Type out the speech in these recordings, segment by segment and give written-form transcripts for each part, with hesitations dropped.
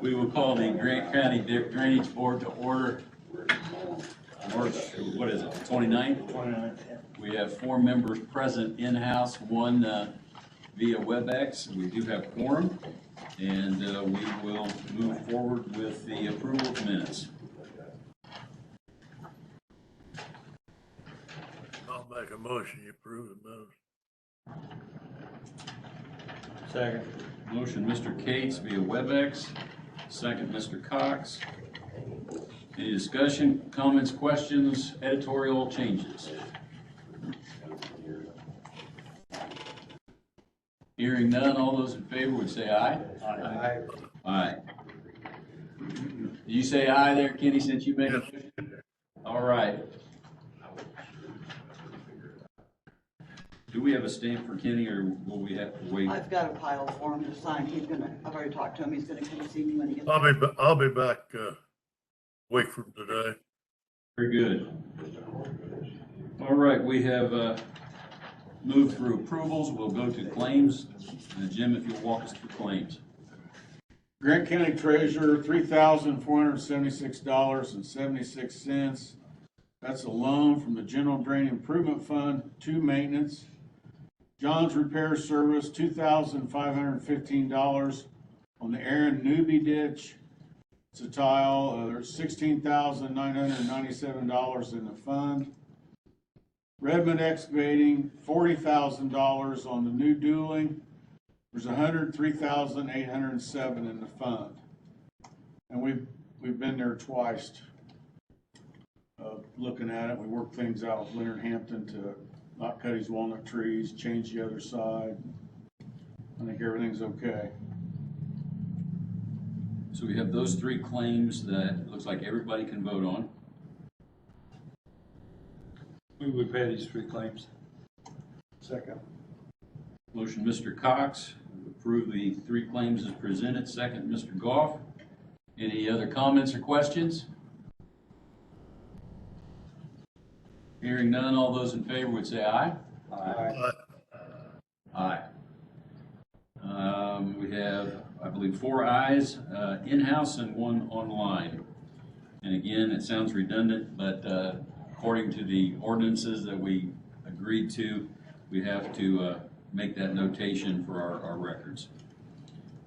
We will call the Grant County Drainage Board to order. March, what is it, 29th? 29th. We have 4 members present in-house, 1 via WebEx. We do have quorum, and we will move forward with the approval of minutes. I'll make a motion, you approve the minutes. Second. Motion, Mr. Cates via WebEx. Second, Mr. Cox. Any discussion, comments, questions, editorial changes? Hearing none, all those in favor would say aye. Aye. Aye. Did you say aye there, Kenny, since you made a motion? All right. Do we have a stamp for Kenny, or will we have to wait? I've got a pile for him to sign. I've already talked to him. He's gonna come see me when he gets. I'll be back week from today. Very good. All right, we have moved through approvals. We'll go to claims. Jim, if you'll walk us through claims. Grant County Treasurer, $3,476.76. That's a loan from the General Drain Improvement Fund to maintenance. John's Repair Service, $2,515 on the Aaron Newby ditch. It's a tile. There's $16,997 in the fund. Redmond Excavating, $40,000 on the new dueling. There's $103,807 in the fund. And we've been there twice, looking at it. We worked things out with Leonard Hampton to not cut his walnut trees, change the other side. I think everything's okay. So we have those 3 claims that it looks like everybody can vote on. We would pay these 3 claims. Second. Motion, Mr. Cox, approve the 3 claims as presented. Second, Mr. Goff. Any other comments or questions? Hearing none, all those in favor would say aye. Aye. Aye. We have, I believe, 4 ayes in-house and 1 online. And again, it sounds redundant, but according to the ordinances that we agreed to, we have to make that notation for our records.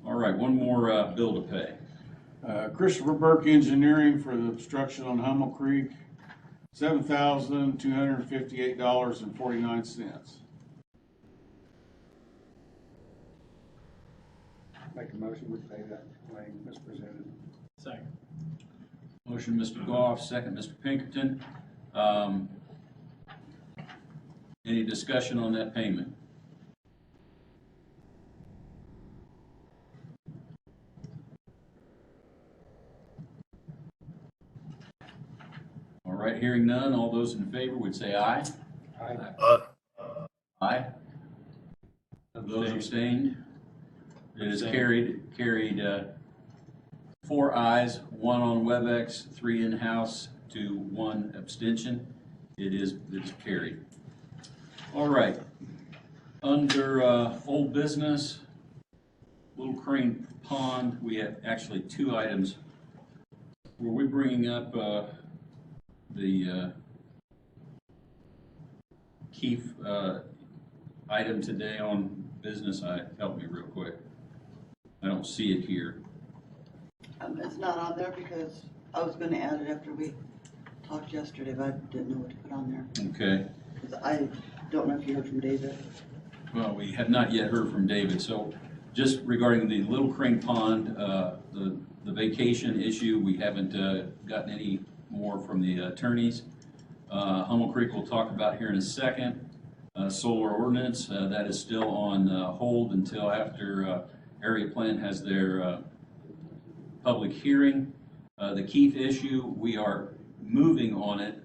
All right, 1 more bill to pay. Christopher Burke Engineering for the obstruction on Hummel Creek, $7,258.49. Make a motion, we pay that claim as presented. Second. Motion, Mr. Goff, second, Mr. Pinkerton. Any discussion on that payment? All right, hearing none, all those in favor would say aye. Aye. Aye. Those abstained? It is carried 4 ayes, 1 on WebEx, 3 in-house to 1 abstention. It is carried. All right. Under old business, Little Crane Pond, we have actually 2 items. Were we bringing up the Keefe item today on business? Help me real quick. I don't see it here. It's not on there because I was gonna add it after we talked yesterday, but I didn't know what to put on there. Okay. 'Cause I don't know if you heard from David. Well, we have not yet heard from David. So just regarding the Little Crane Pond, the vacation issue, we haven't gotten any more from the attorneys. Hummel Creek we'll talk about here in a second. Solar ordinance, that is still on hold until after area plan has their public hearing. The Keefe issue, we are moving on it.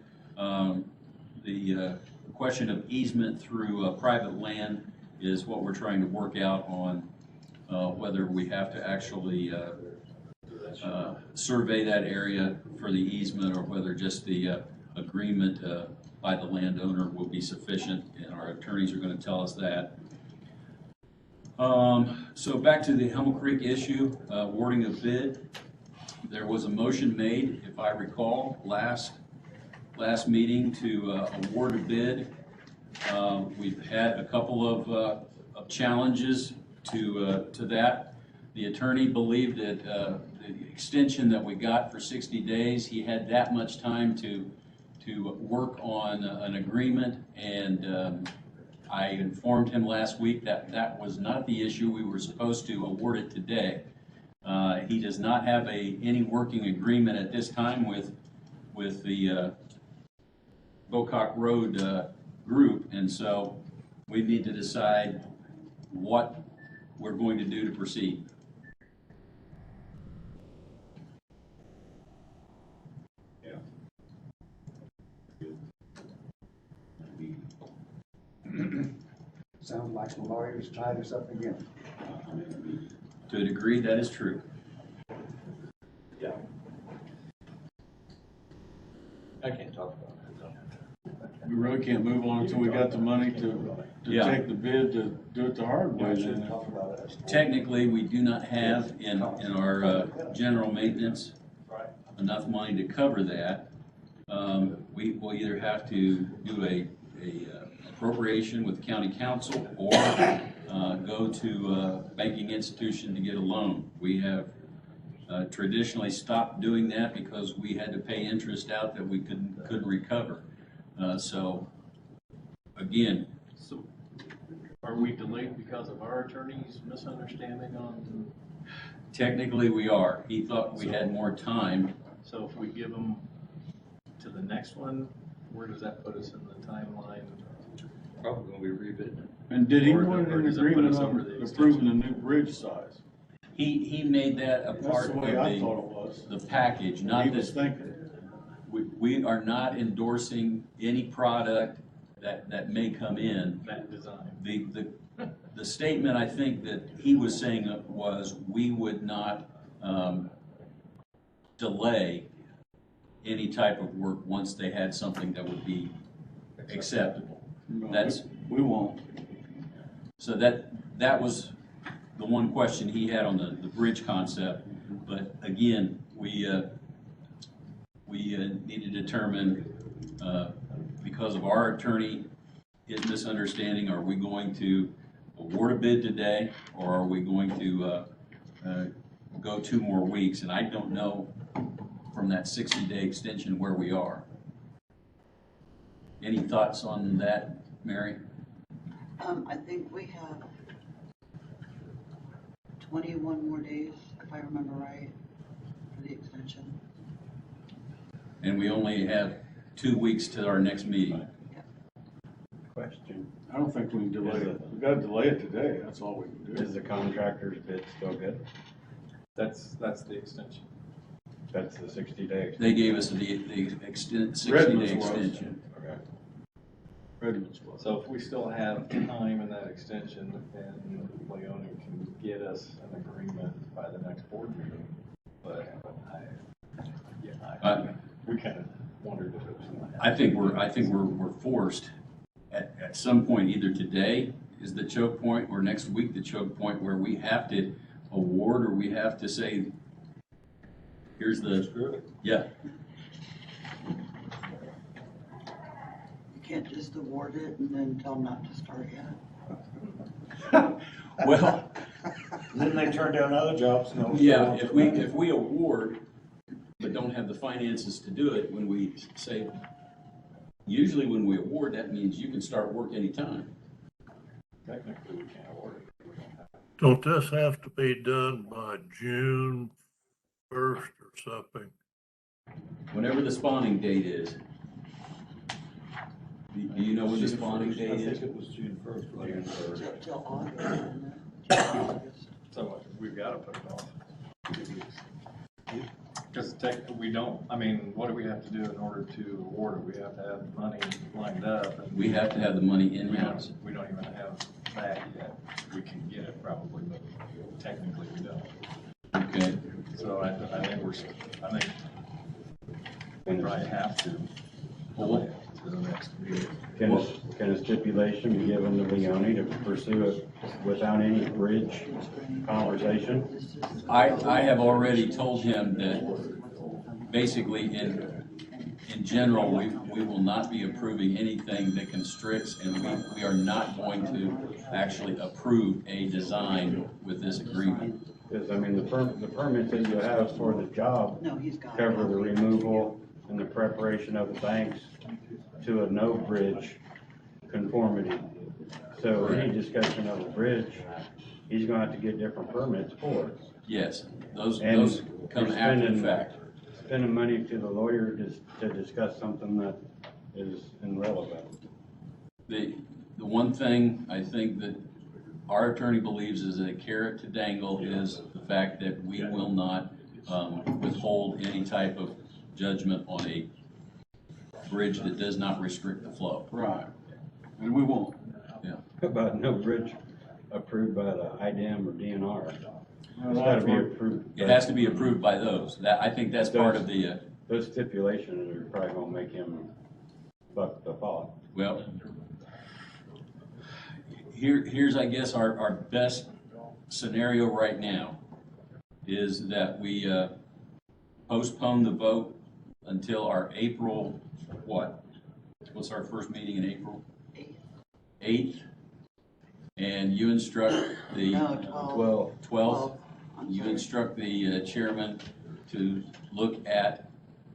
The question of easement through private land is what we're trying to work out on, whether we have to actually survey that area for the easement or whether just the agreement by the landowner will be sufficient, and our attorneys are going to tell us that. So back to the Helm Creek issue, awarding a bid. There was a motion made, if I recall, last meeting to award a bid. We've had a couple of challenges to that. The attorney believed that the extension that we got for 60 days, he had that much time to work on an agreement, and I informed him last week that that was not the issue. We were supposed to award it today. He does not have any working agreement at this time with the Bocock Road group, and so we need to decide what we're going to do to proceed. Sounds like some lawyers tied us up again. To a degree, that is true. Yeah. I can't talk about it. We really can't move on until we got the money to Yeah. take the bid to do it the hard way then. Talk about it. Technically, we do not have in our general maintenance Right. enough money to cover that. We will either have to do a appropriation with the county council or go to a banking institution to get a loan. We have traditionally stopped doing that because we had to pay interest out that we couldn't recover. So again, So, are we delayed because of our attorney's misunderstanding on, technically we are. He thought we had more time. so if we give them to the next one, where does that put us in the timeline? Probably gonna be revisited. And did he Or want or an does it put agreement us over on the approving the new bridge size? He made that a That's part the of way I thought it was. the package, not He was that thinking. we are not endorsing any product that may come in. That design? The statement I think that he was saying was we would not delay any type of work once they had something that would be acceptable. No, That's- we won't. So that was the one question he had on the bridge concept. But again, we need to determine, because of our attorney, his misunderstanding, are we going to award a bid today, or are we going to go 2 more weeks? And I don't know from that 60-day extension where we are. Any thoughts on that, Mary? I think we have 21 more days, if I remember right, for the extension. And we only have 2 weeks to our next meeting. Question, I don't think we can delay it. We gotta delay it today, that's all we can do. is the contractor's bid still good? That's the extension. That's the 60 days. They gave us the 60-day Redmond's was. extension. Okay. Redmond's was. So if we still have time in that extension, then Leone can get us an agreement by the next board meeting. But we kind of wondered if it was going to happen. I think we're forced at some point, either today is the choke point or next week the choke point, where we have to award, or we have to say, here's the, yeah. You can't just award it and then tell them not to start yet. Well, Then they turn down other jobs, no. yeah, if we award, but don't have the finances to do it, when we say, usually when we award, that means you can start work anytime. Technically, we can't award it. We don't have. Don't this have to be done by June 1st or something? Whenever the spawning date is. Do you know when the spawning date I is? think it was June 1st. wasn't it? Till August, isn't it? August. So we've got to put it off 2 weeks. Because we don't, I mean, what do we have to do in order to award it? We have to have money lined up. And We have to have the money we in-house. don't even have that yet. We can get it probably, but technically we don't. Okay. So I think we probably have to delay it to the next meeting. Can Can a stipulation be given to Leone to pursue it without any bridge conversation? I have already told him that basically in general, we will not be approving anything that constricts, and we are not going to actually approve a design with this agreement. Because, I mean, the permits that you have for the job No, he's got it. cover the removal and the preparation of the banks to a no bridge conformity. So any discussion of a bridge, he's gonna have to get different permits for it. Yes, those And come you're after the spending- fact. Spending money to the lawyer to discuss something that is irrelevant. The one thing I think that our attorney believes is a carrot to dangle is the fact that we will not withhold any type of judgment on a bridge that does not restrict the flow. Right, and we won't. About no bridge approved by the IDM or DNR. Well, It's gotta that's be what- approved. It has to be approved by those. I think that's part of the, Those stipulations are probably gonna make him buck the pot. well, here's, I guess, our best scenario right now is that we postpone the vote until our April, what? What's our first meeting in April? 8th? And you instruct the No, 12. 12th, I'm you sorry. instruct the chairman to look at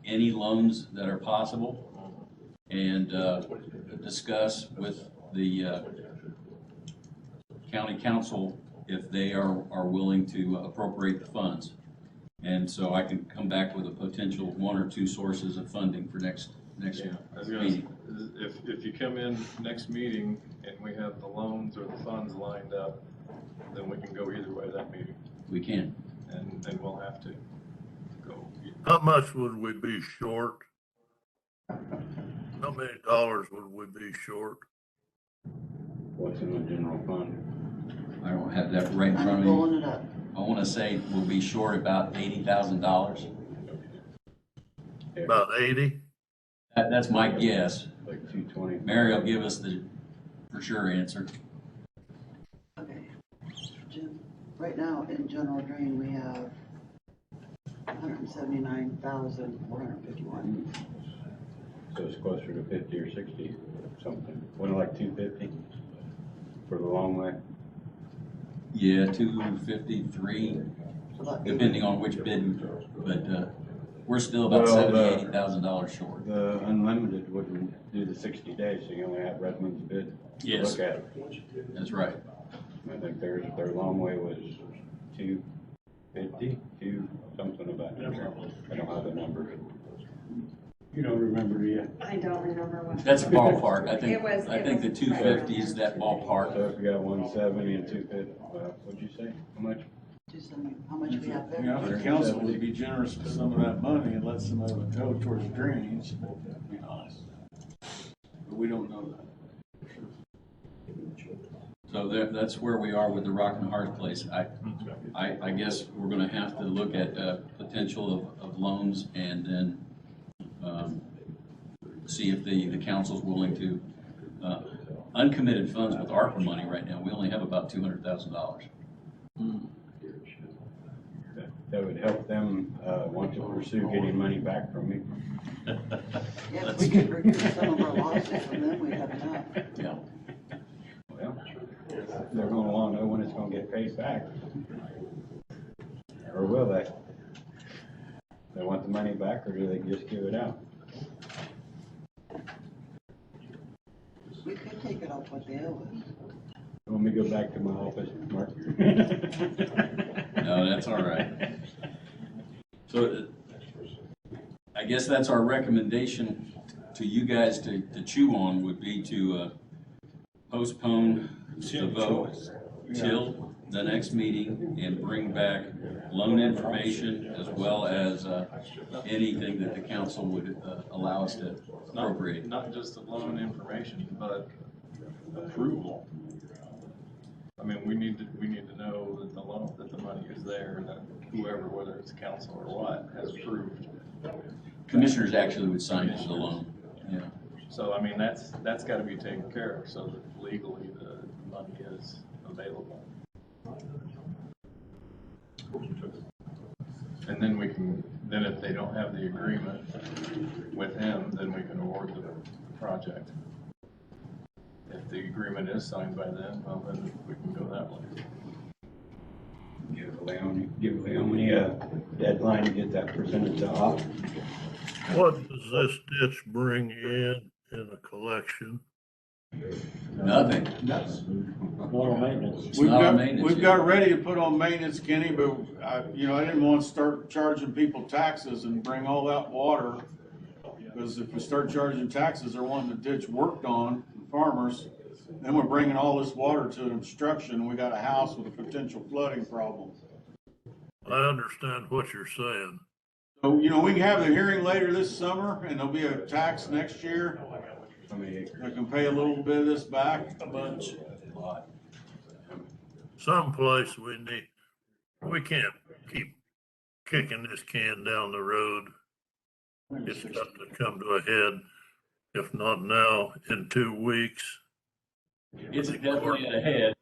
any loans that are possible and discuss with the county council if they are willing to appropriate the funds. And so I can come back with a potential 1 or 2 sources of funding for next Yeah, I was gonna, meeting. if you come in next meeting and we have the loans or the funds lined up, then we can go either way that meeting, We can. and we'll have to go. How much would we be short? How many dollars would we be short? What's in the general fund? I don't have that right in front I'm of me. pulling it up. I want to say we'll be short about $80,000. About 80? That's my guess. Like 220. Mary will give us the for sure answer. Okay. Jim, right now in general drain, we have 179,451. So it's closer to 50 or 60 something. Wasn't it like 250 for the long way? Yeah, 253, About depending on which bid, but we're still about Well, $80,000 short. The unlimited wouldn't do the 60 days, so you only have Redmond's bid to Yes. look at. That's right. I think their long way was 250, something about that. I don't have the numbers. You don't remember, do you? I don't remember what. That's ballpark. I think It was the 250 is that ballpark. So if you got 170 and 250, what'd you say? How much? 270. How much we have You know, there? if the council would be generous with some of that money and let some of it go towards drainage, that'd be nice. But we don't know that. So that's where we are with the Rock and Hard Place. I guess we're gonna have to look at potential of loans and then see if the council's willing to, uncommitted funds with ARPA money right now, we only have about $200,000. That would help them want to pursue getting money back from me. Yeah, if we could recoup some of our losses from them, we'd have enough. Yeah. Well, they're gonna wanna know when it's gonna get paid back. Or will they? They want the money back, or do they just give it out? We could take it off what they owe us. Let me go back to my office, Mark. No, that's all right. So I guess that's our recommendation to you guys to chew on would be to postpone the vote till the next meeting and bring back loan information as well as anything that the council would allow us to appropriate. Not just the loan information, but approval. I mean, we need to know that the loan, that the money is there, and that whoever, whether it's council or what, has approved. Commissioners actually would sign for the loan, yeah. So, I mean, that's gotta be taken care of, so that legally the money is available. And then we can, then if they don't have the agreement with him, then we can award the project. If the agreement is signed by then, well, then we can go that way. Give Leone a deadline to get that percentage off. What does this ditch bring in a collection? Nothing. Normal maintenance. It's not on maintenance We've yet. got ready to put on maintenance, Kenny, but I didn't want to start charging people taxes and bring all that water. Because if we start charging taxes, they're wanting the ditch worked on, farmers, then we're bringing all this water to an obstruction, we got a house with a potential flooding problem. I understand what you're saying. So, we can have the hearing later this summer, and there'll be a tax next year. They can pay a little bit of this back, a bunch. Someplace we can't keep kicking this can down the road. It's got to come to a head, if not now, in 2 weeks. It's definitely ahead.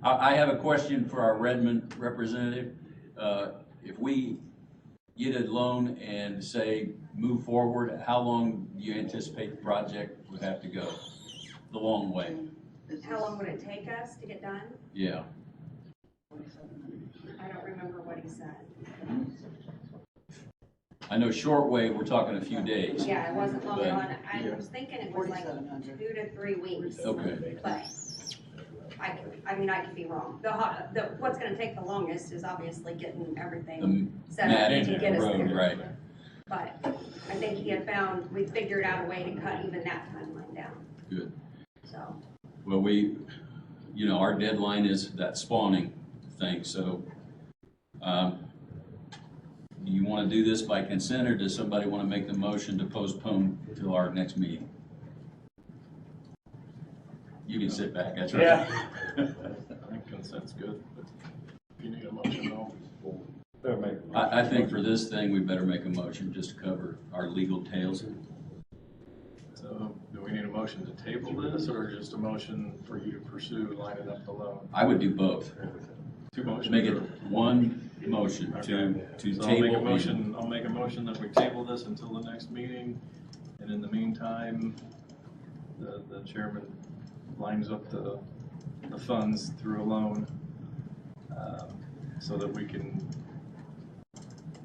I have a question for our Redmond representative. If we get a loan and say move forward, how long do you anticipate the project would have to go? The long way? How long would it take us to get done? Yeah. I don't remember what he said. I know short way, we're talking a few days. Yeah, it wasn't long at all. But- I was thinking it was like 4,700. 2 to 3 weeks. Okay. But I could be wrong. What's gonna take the longest is obviously getting everything The set up matting to and get the us road, there. right. But I think he had found, we figured out a way to cut even that timeline down, Good. so. Well, our deadline is that spawning thing, so, do you want to do this by consent, or does somebody want to make the motion to postpone till our next meeting? You can sit back, that's right. I think consent's good, but if you need a motion, no. Better make. I think for this thing, we better make a motion just to cover our legal tails. So, do we need a motion to table this, or just a motion for you to pursue lining up the loan? I would do both. Two motions? Make it or- one motion to So I'll make a table. motion, that we table this until the next meeting, and in the meantime, the chairman lines up the funds through a loan, so that we can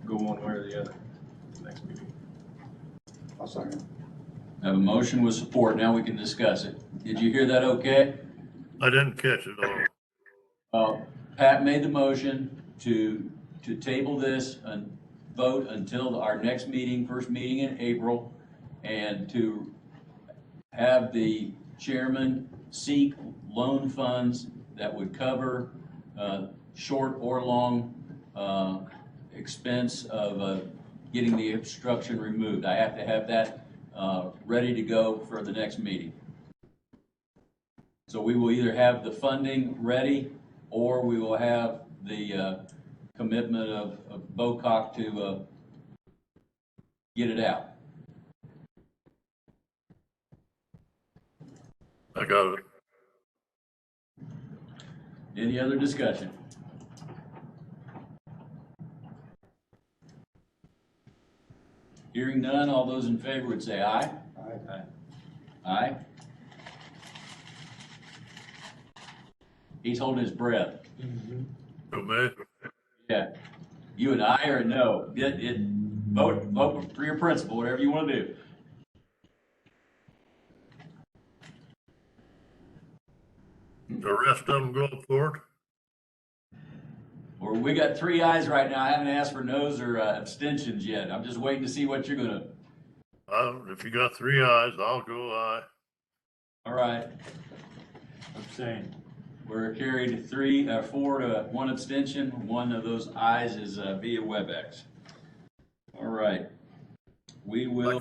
go one way or the other at the next meeting. I'll second. I have a motion with support, now we can discuss it. Did you hear that okay? I didn't catch it all. Pat made the motion to table this and vote until our next meeting, first meeting in April, and to have the chairman seek loan funds that would cover short or long expense of getting the obstruction removed. I have to have that ready to go for the next meeting. So we will either have the funding ready, or we will have the commitment of BOCOC to get it out. I got it. Any other discussion? Hearing none, all those in favor would say aye. Aye. Aye. He's holding his breath. Who me? Yeah. You and I, or a no? Vote for your principal, whatever you want to do. The rest of them go for it? Or we got 3 ayes right now. I haven't asked for no's or abstentions yet. I'm just waiting to see what you're gonna. If you got 3 ayes, I'll go aye. All right. Abstain. We're carried 4 to 1 abstention. One of those ayes is via WebEx. All right. We will.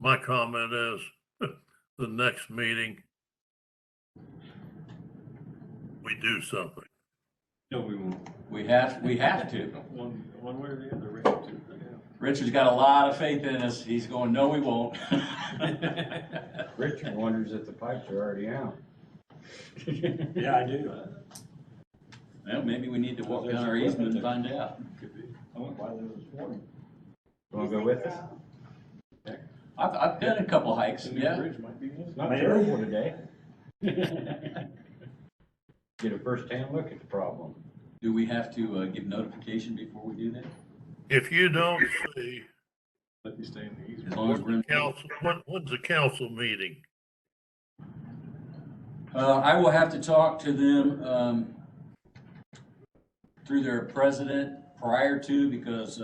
My comment is, the next meeting, we do something. No, we won't. We have to. One way or the other, we have to, yeah. Richard's got a lot of faith in us. He's going, no, we won't. Richard wonders if the pipes are already out. Yeah, I do. Well, maybe we need to walk down our easement and find out. Could be. I went by there this morning. Wanna go with us? I've done a couple hikes, The new yeah. bridge might be in. It's not terrible today. Get a first-hand look at the problem. Do we have to give notification before we do that? If you don't see, Let you stay in the As easement. long as we're in. when's the council meeting? I will have to talk to them, through their president prior to, because,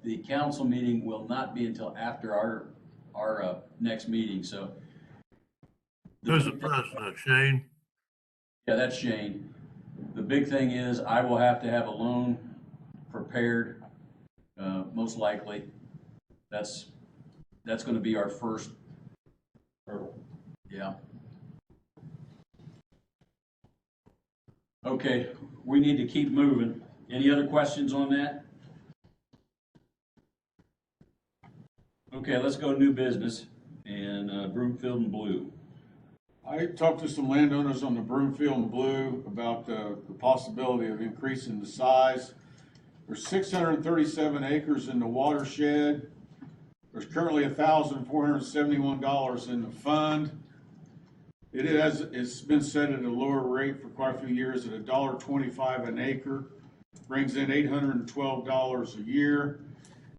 the council meeting will not be until after our next meeting, so. Who's the president, Shane? Yeah, that's Shane. The big thing is I will have to have a loan prepared, most likely. That's gonna be our first hurdle. Yeah. Okay, we need to keep moving. Any other questions on that? Okay, let's go new business and Broomfield and Blue. I talked to some landowners on the Broomfield and Blue about the possibility of increasing the size. There's 637 acres in the watershed. There's currently $1,471 in the fund. It's been set at a lower rate for quite a few years at $1.25 an acre, brings in $812 a year.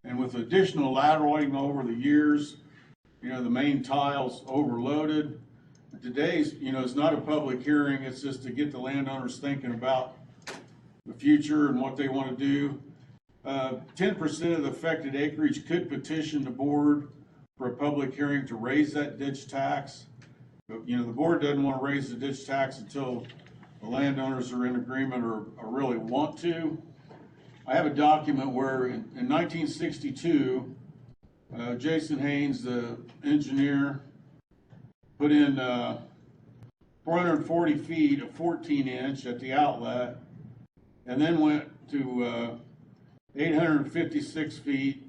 And with additional lateraling over the years, the main tile's overloaded. Today's, it's not a public hearing, it's just to get the landowners thinking about the future and what they want to do. 10% of the affected acreage could petition the board for a public hearing to raise that ditch tax. But, the board doesn't want to raise the ditch tax until the landowners are in agreement or really want to. I have a document where in 1962, Jason Haynes, the engineer, put in 440 feet of 14-inch at the outlet, and then went to 856 feet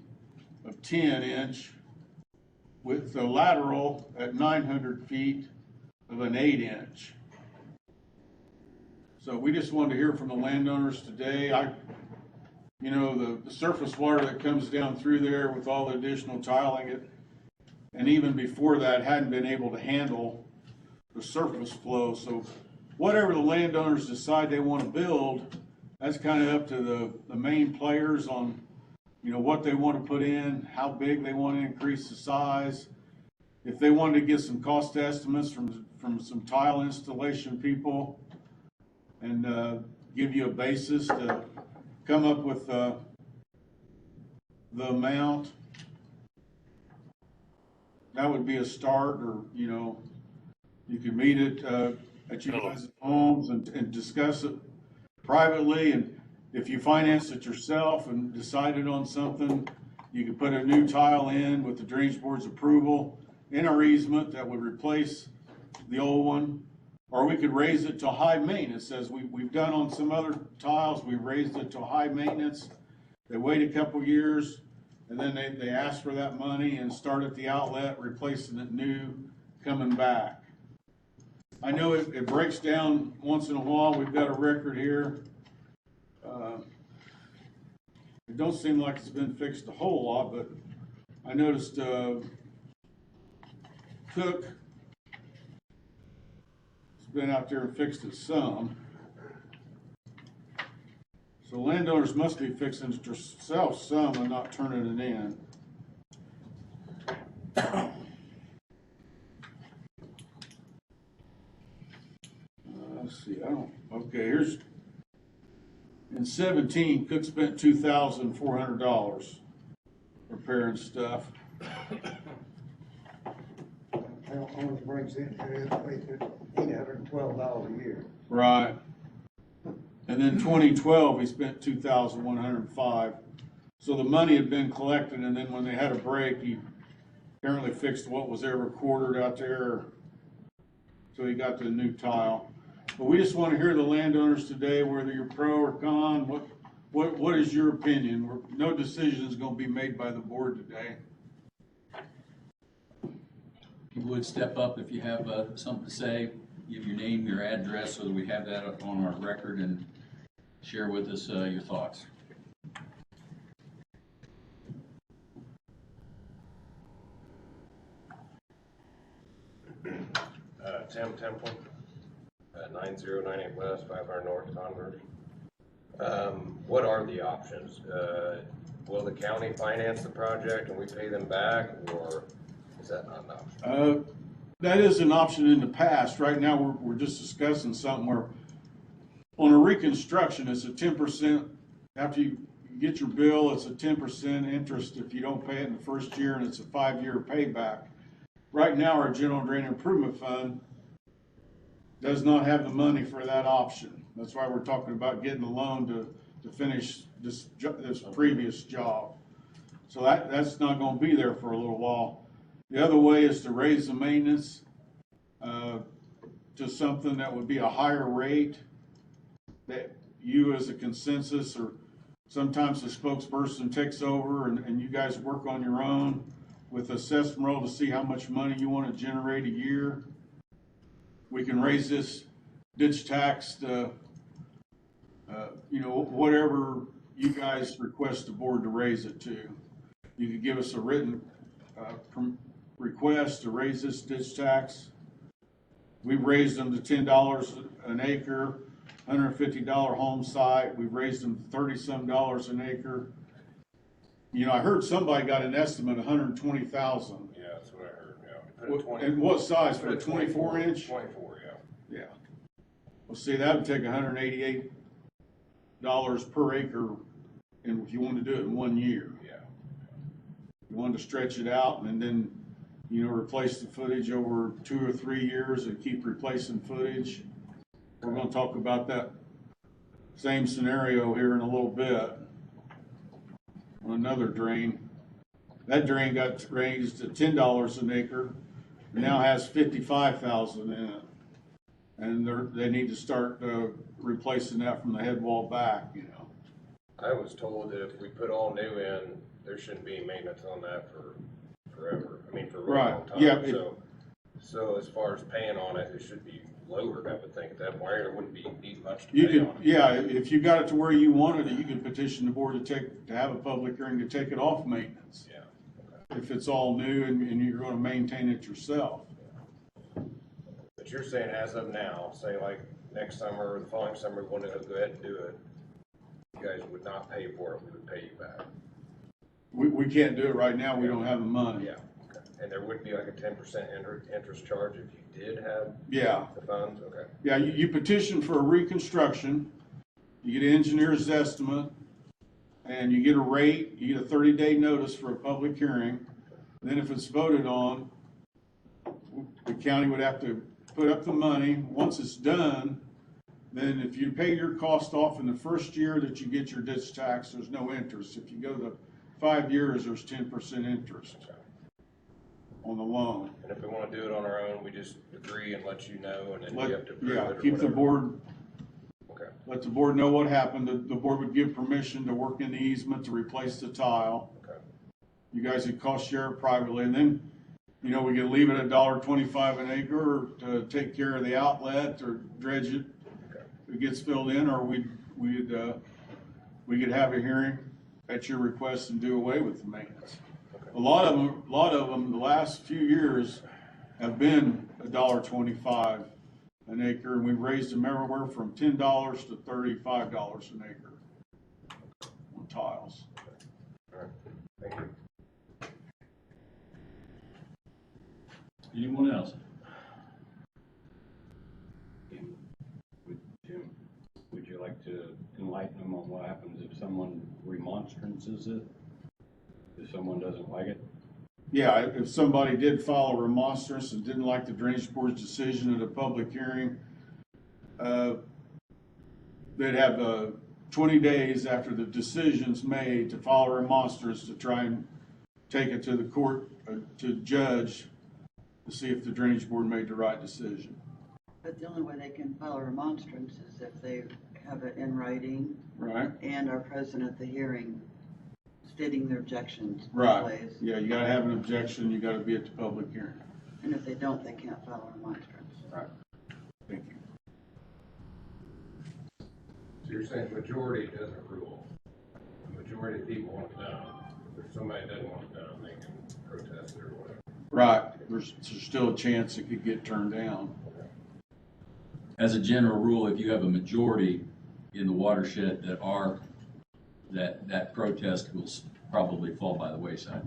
of 10-inch with the lateral at 900 feet of an 8-inch. So we just wanted to hear from the landowners today. The surface water that comes down through there with all the additional tiling, and even before that, hadn't been able to handle the surface flow. So whatever the landowners decide they want to build, that's kind of up to the main players on, what they want to put in, how big they want to increase the size. If they wanted to get some cost estimates from some tile installation people and give you a basis to come up with the amount, that would be a start. Or you could meet at you guys' homes and discuss it privately. And if you finance it yourself and decided on something, you could put a new tile in with the drainage board's approval in our easement that would replace the old one. Or we could raise it to high maintenance, as we've done on some other tiles. We raised it to high maintenance. They wait a couple years, and then they ask for that money and start at the outlet, replacing it new, coming back. I know it breaks down once in a while. We've got a record here. It don't seem like it's been fixed a whole lot, but I noticed Cook been out there and fixed it some. So landowners must be fixing it themselves some and not turning it in. Let's see, okay, here's, in 17, Cook spent $2,400 repairing stuff. That only brings in $812 a year. Right. And then 2012, he spent $2,105. So the money had been collected, and then when they had a break, he apparently fixed what was ever quartered out there. So he got the new tile. But we just want to hear the landowners today, whether you're pro or con, What is your opinion? No decision is gonna be made by the board today. You would step up if you have something to say, give your name, your address, so that we have that up on our record, and share with us your thoughts. Tim Temple, 9098 West, 500 North, Converse. What are the options? Will the county finance the project and we pay them back, or is that not an option? That is an option in the past. Right now, we're just discussing something where on a reconstruction, it's a 10%, after you get your bill, it's a 10% interest if you don't pay it in the first year, and it's a 5-year payback. Right now, our general drain improvement fund does not have the money for that option. That's why we're talking about getting a loan to finish this previous job. So that's not gonna be there for a little while. The other way is to raise the maintenance to something that would be a higher rate that you as a consensus, or sometimes the spokesperson takes over and you guys work on your own with assessment roll to see how much money you want to generate a year. We can raise this ditch tax to, whatever you guys request the board to raise it to. You could give us a written request to raise this ditch tax. We've raised them to $10 an acre, $150 home site. We've raised them to $30-some an acre. I heard somebody got an estimate of $120,000. Yeah, that's what I heard, yeah. And what size, for a 24 inch? 24, yeah. Yeah. Well, see, that would take $188 per acre, and if you want to do it in 1 year. Yeah. You wanted to stretch it out and then, replace the footage over 2 or 3 years and keep replacing footage. We're gonna talk about that same scenario here in a little bit on another drain. That drain got raised to $10 an acre, now has 55,000 in it. And they need to start replacing that from the head wall back, I was told that if we put all new in, there shouldn't be maintenance on that for forever. I mean, for a really long time. Yeah, so as far as paying on it, it should be lower, I would think, at that point. There wouldn't need much to You pay could, on it. yeah, if you got it to where you wanted it, you could petition the board to have a public hearing to take it off maintenance. Yeah. Okay. If it's all new and you're gonna maintain it yourself. But you're saying as of now, say like next summer or the following summer, we want to go ahead and do it, you guys would not pay for it, we would pay you back. We can't do it right now, we don't have the money. Yeah. Okay. And there would be like a 10% interest charge if you did have Yeah, the funds? Okay. yeah, you petition for a reconstruction, you get an engineer's estimate, and you get a rate, you get a 30-day notice for a public hearing. Then if it's voted on, the county would have to put up the money. Once it's done, then if you pay your cost off in the first year that you get your ditch tax, there's no interest. If you go to 5 years, there's 10% interest on the loan. And if we want to do it on our own, we just agree and let you know, and then we have to approve it Yeah, or keep the whatever. board, Okay. let the board know what happened. The board would give permission to work in the easement to replace the tile. Okay. You guys would cost share it privately, and then, we could leave it at $1.25 an acre to take care of the outlet or dredge it. Okay. If it gets filled in, or we could have a hearing at your request and do away with the maintenance. Okay. A lot of them, the last few years have been $1.25 an acre, and we've raised them everywhere from $10 to $35 an acre on tiles. All right. Thank you. Anyone else? Jim, would you like to enlighten them on what happens if someone remonstrances it? If someone doesn't like it? Yeah, if somebody did file a remonstrance and didn't like the drainage board's decision at a public hearing, they'd have 20 days after the decision's made to file a remonstrance to try and take it to the court, to the judge, to see if the drainage board made the right decision. But the only way they can file a remonstrance is if they have it in writing Right, and are present at the hearing stating their objections. both right. ways. Yeah, you gotta have an objection, you gotta be at the public hearing. And if they don't, they can't file a remonstrance. Right. Thank you. So you're saying majority doesn't rule? The majority of people want it done. If somebody doesn't want it done, they can protest it or whatever. Right, there's still a chance it could get turned down. As a general rule, if you have a majority in the watershed that protest will probably fall by the wayside.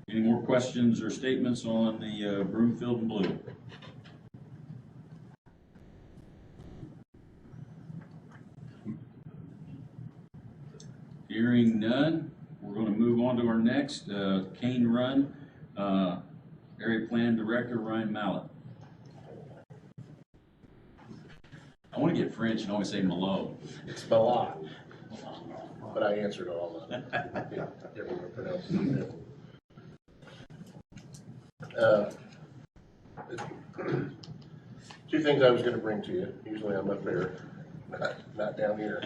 Any more questions or statements on the Broomfield and Blue? Hearing none, we're going to move on to our next, Kane Run, Area Plan Director Ryan Mallett. I want to get French and always say Malone. It's Milan, but I answered all of them. Everyone pronounces it different. Two things I was gonna bring to you. Usually I'm up there, not down here.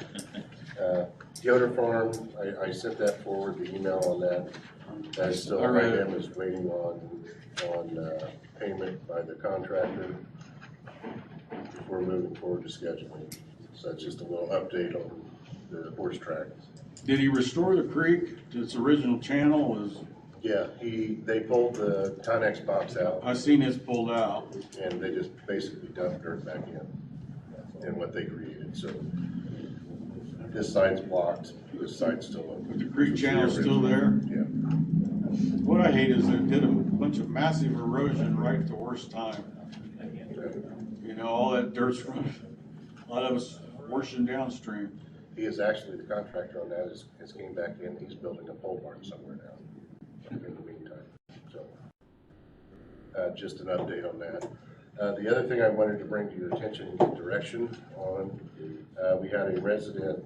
Yoder Farm, I sent that forward, the email on that. That still, IM is waiting on payment by the contractor. We're moving forward to scheduling. So that's just a little update on the horse track. Did he restore the creek to its original channel? Yeah, they pulled the Connex box out I seen it's pulled out. and they just basically dumped dirt back in what they created, so. This side's blocked, this side's still open. But the creek channel's still there? Yeah. What I hate is it did a bunch of massive erosion right at the worst time. You know, all that dirt's from, a lot of us washing downstream. He is actually, the contractor on that has came back in, he's building a pole barn somewhere now in the meantime, so. Just an update on that. The other thing I wanted to bring to your attention and get direction on, we had a resident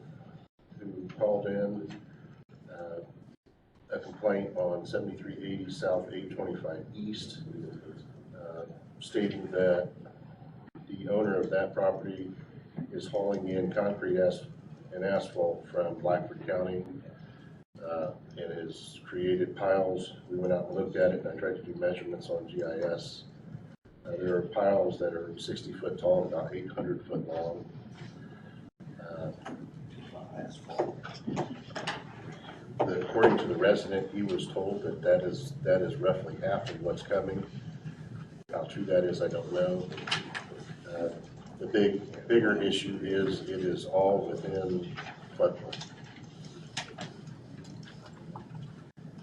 who called in a complaint on 7380 South 825 East, stating that the owner of that property is hauling in concrete and asphalt from Blackford County and has created piles. We went out and looked at it, and I tried to do measurements on GIS. There are piles that are 60 foot tall and about 800 foot long. According to the resident, he was told that is roughly half of what's coming. How true that is, I don't know. The bigger issue is it is all within floodplain.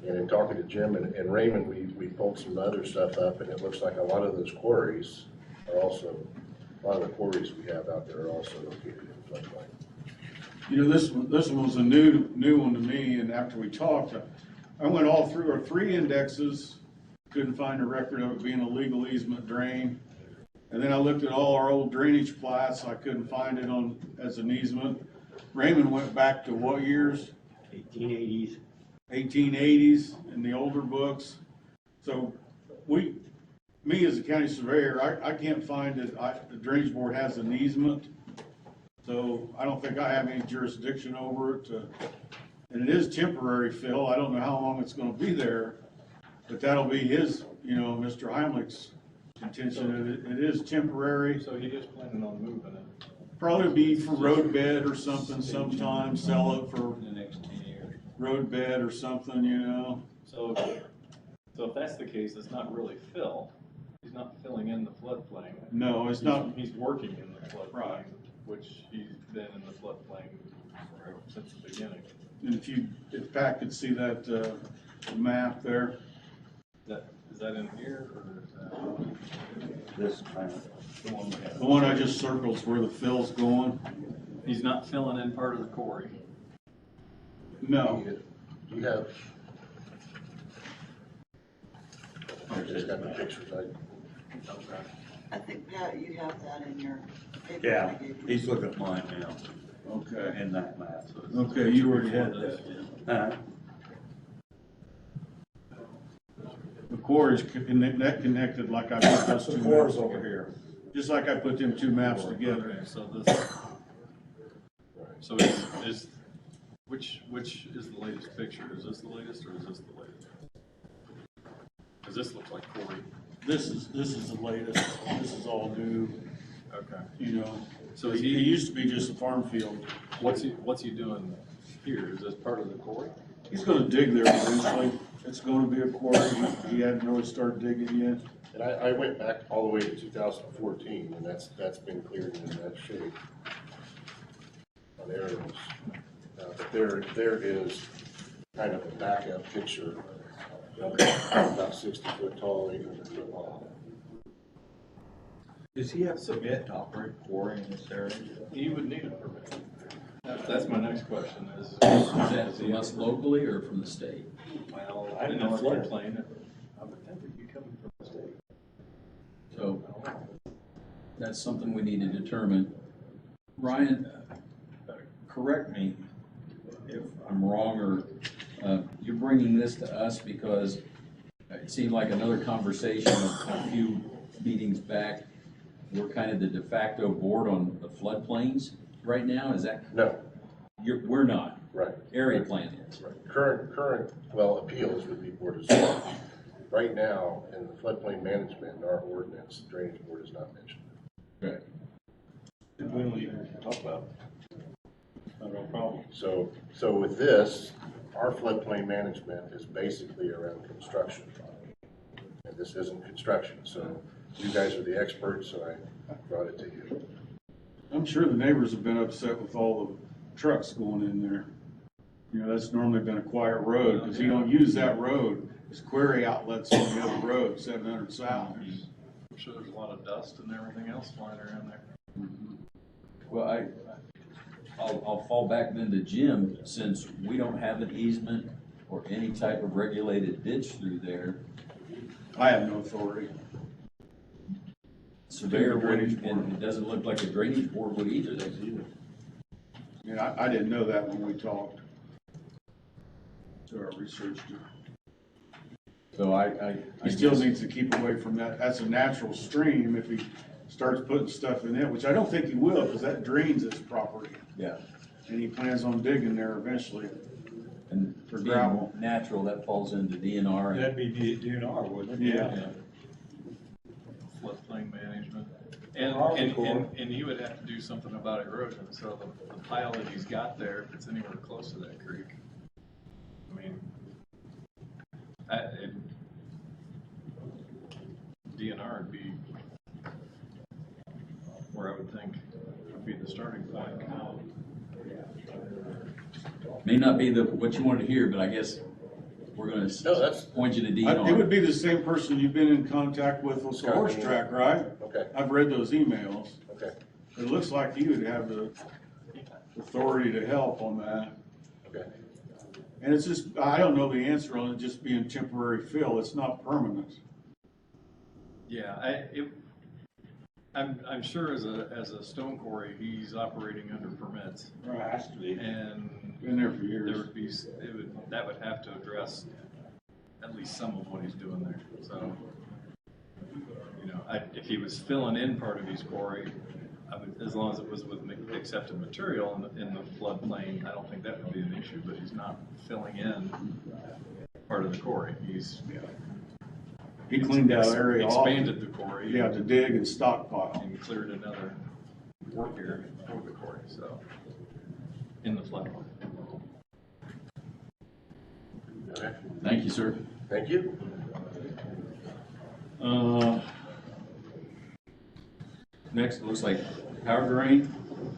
And in talking to Jim and Raymond, we pulled some other stuff up, and it looks like a lot of those quarries are also, a lot of the quarries we have out there are also located in floodplain. You know, this one was a new one to me, and after we talked, I went all through our 3 indexes, couldn't find a record of it being a legal easement drain. And then I looked at all our old drainage plats, I couldn't find it as an easement. Raymond went back to what years? 1880s. 1880s in the older books. So me as a county surveyor, I can't find that the drainage board has an easement. So I don't think I have any jurisdiction over it. And it is temporary, Phil. I don't know how long it's gonna be there, but that'll be his, Mr. Heimlich's contention. It is temporary. So he is planning on moving it Probably be for road bed or something sometime, sell it for in the next 10 years. road bed or something, So if that's the case, it's not really fill. He's not filling in the floodplain. No, it's not. He's working in the floodplain, Right. which he's been in the floodplain since the beginning. And if Pat could see that, map there. Is that in here or is that This kind of. the one we have? The one I just circled is where the fill's going. He's not filling in part of the quarry. No. You have, I just got the pictures. I think, Pat, you have that in your paper. Yeah, I gave you. he's looking at mine now. Okay, in that map. okay, you already had that. Uh, The core is connected like I put those two maps over here. Just like I put them two maps together. Okay, which is the latest picture? Is this the latest or is this the latest? Cause this looks like Corey. This is the latest. This is all new, Okay. you know. So It is he, used to be just a farm field. what's he doing here? Is this part of the Corey? He's gonna dig there eventually. It's gonna be a quarry. He hadn't really started digging yet. And I went back all the way to 2014, and that's been cleared in that shape on aerials. But there is kind of a backup picture, about 60 foot tall, 800 foot long. Does he have to permit to operate quarry in this area? He would need a permit. That's my next question is that from us locally or from the state? well, I in have the no idea. floodplain, I would think it'd be coming from the state. So that's something we need to determine. Ryan, correct me if I'm wrong, or you're bringing this to us because it seemed like another conversation a few meetings back. We're kind of the de facto board on the floodplains right now. Is that? No, We're not. right. Area plan is. Right. Current, well, appeals would be Board of Selectmen. Right now, in the floodplain management, in our ordinance, the Drainage Board is not mentioned. Right. We don't even talk about it. Not a problem. So with this, our floodplain management is basically around construction. And this isn't construction, so you guys are the experts, so I brought it to you. I'm sure the neighbors have been upset with all the trucks going in there. You know, that's normally been a quiet road, because you don't use that road. There's quarry outlets on the other road, 700 South. I'm sure there's a lot of dust and everything else flying around there. Well, I'll fall back then to Jim, since we don't have an easement or any type of regulated ditch through there. I have no authority. Surveyor Drainage wouldn't, and it doesn't look like a drainage board would either. And I didn't know that when we talked. So I researched it. So I He still guess- needs to keep away from that. That's a natural stream. If he starts putting stuff in it, which I don't think he will, because that drains his property. Yeah, And he plans on digging there eventually. and for For being gravel. natural, that falls into DNR. and- That'd be DNR, wouldn't it? Yeah. Floodplain management. And he would have to do something about erosion, so the pile that he's got there, if it's anywhere close to that creek, I mean, DNR would be where I would think would be the starting point. May not be what you wanted to hear, but I guess we're gonna No, that's- point you to It would DNR. be the same person you've been in contact with the Scott, horse yeah. track, right? Okay, I've read those emails. okay, It looks like he would have the authority to help on that. okay. And it's just, I don't know the answer on it just being temporary fill. It's not permanent. Yeah, I'm sure as a stone quarry, he's operating under permits, Has to be. and Been there for there years. would be, that would have to address at least some of what he's doing there, so. You know, if he was filling in part of his quarry, as long as it was with accepted material in the floodplain, I don't think that would be an issue, but he's not filling in part of the quarry, He cleaned that area off. expanded the quarry. Yeah, to dig and stockpile. And cleared another work area for the quarry, so, in the floodplain. Okay. Thank you, sir. Thank you. Next, it looks like power drain.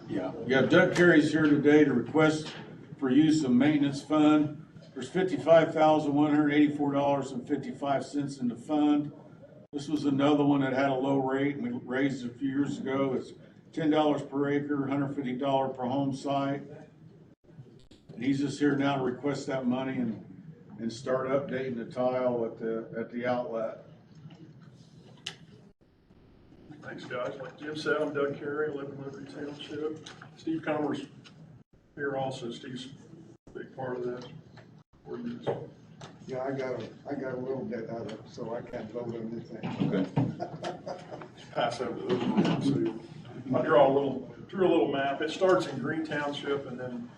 Yeah. Doug Carey's here today to request for use of maintenance fund. There's $55,184.55 in the fund. This was another one that had a low rate, and we raised it a few years ago. It's $10 per acre, $150 per home site. And he's just here now to request that money and start updating the tile at the outlet. Thanks, guys. Like Jim said, I'm Doug Carey, I live in Liberty Township. Steve Commerce Here also, Steve's a big part of this. Ordinance. Yeah, I got a little bit of it, so I can't vote on anything. Okay. Pass over those around, so I drew a little map. It starts in Green Township and then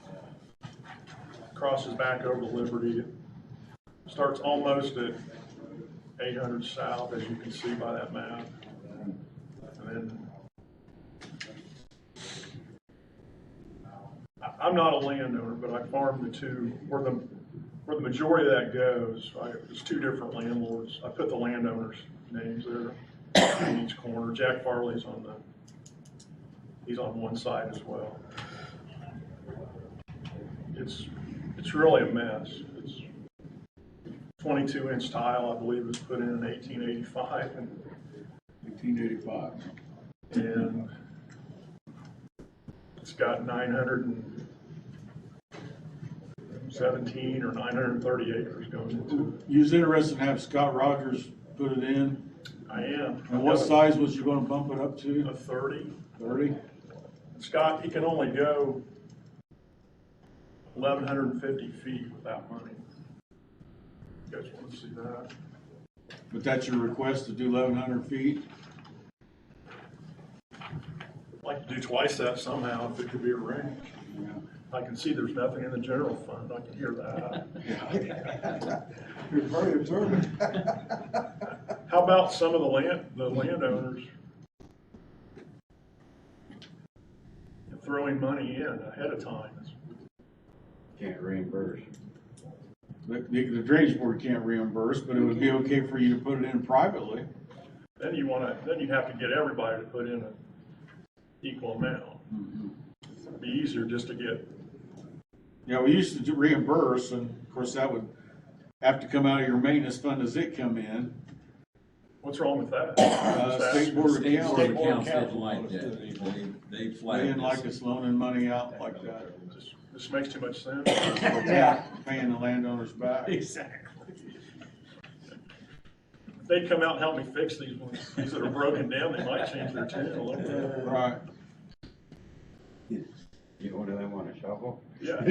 crosses back over to Liberty. It starts almost at 800 South, as you can see by that map. And then I'm not a landowner, but I farm the two, where the majority of that goes, there's two different landlords. I put the landowners' names there in each corner. Jack Farley's he's on one side as well. It's really a mess. It's 22-inch tile, I believe, was put in 1885. 1885. And it's got 917 or 930 acres going into it. You was interested in having Scott Rogers put it in? I am. And what size was you gonna bump it up to? A 30. 30? Scott, he can only go 1,150 feet without money. You guys want to see that? But that's your request to do 1,100 feet? I'd like to do twice that somehow if it could be arranged. Yeah. I can see there's nothing in the general fund. I can hear that. You're very observant. How about some of the landowners throwing money in ahead of time? Can't reimburse. The drainage board can't reimburse, but it would be okay for you to put it in privately. Then you have to get everybody to put in an equal amount. It'd be easier just to get. Yeah, we used to do reimburse, and of course that would have to come out of your maintenance fund as it come in. What's wrong with that? State Board of State Board of Accounts. Accounts didn't like that. They They flagged didn't like this. us loaning money out like that. This makes too much sense. Yeah. Paying the landowners back. Exactly. If they'd come out and help me fix these ones, these that are broken down, they might change their tune a little bit. Right. You order them on a shovel? Yeah.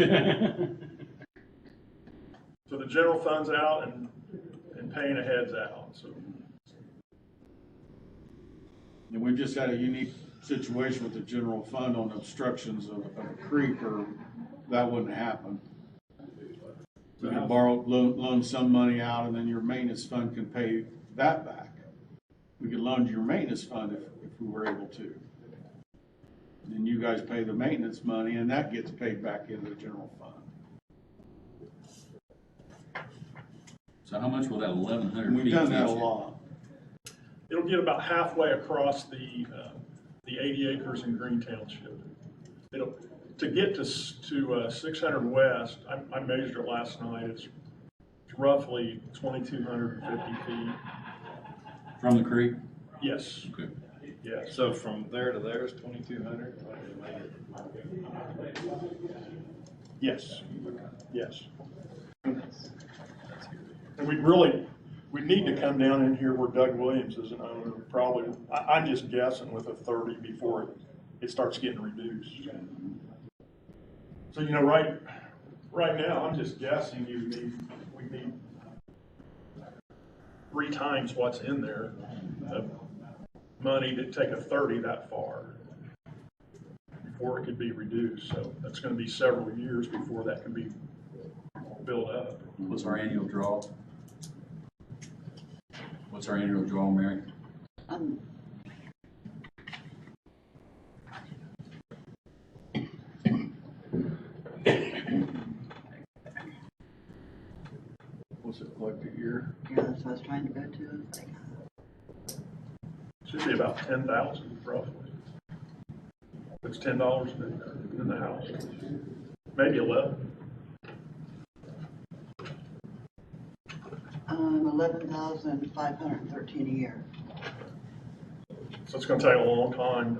So the general fund's out and paying ahead's out, so. And we've just had a unique situation with the general fund on obstructions of a creek, or that wouldn't happen. We could loan some money out, and then your maintenance fund can pay that back. We could loan to your maintenance fund if we were able to. Then you guys pay the maintenance money, and that gets paid back into the general fund. So how much will that 1,100 feet? We've done that a get you? lot. It'll get about halfway across the 80 acres in Green Township. To get to 600 West, I measured it last night, it's roughly 2,250 feet. From the creek? Yes, Okay. yes. So from there to there is 2,200? Yes, yes. And we'd need to come down in here where Doug Williams is an owner, probably, I'm just guessing with a 30 before it starts getting reduced. So, right now, I'm just guessing we need 3 times what's in there of money to take a 30 that far before it could be reduced. So that's gonna be several years before that can be built up. What's our annual draw? What's our annual draw, Mary? What's it collect a year? Yeah, that's what I was trying to go to. It's like, Should be about 10,000 roughly. It's $10 in the house, maybe 11. 11,513 a year. So it's gonna take a long time.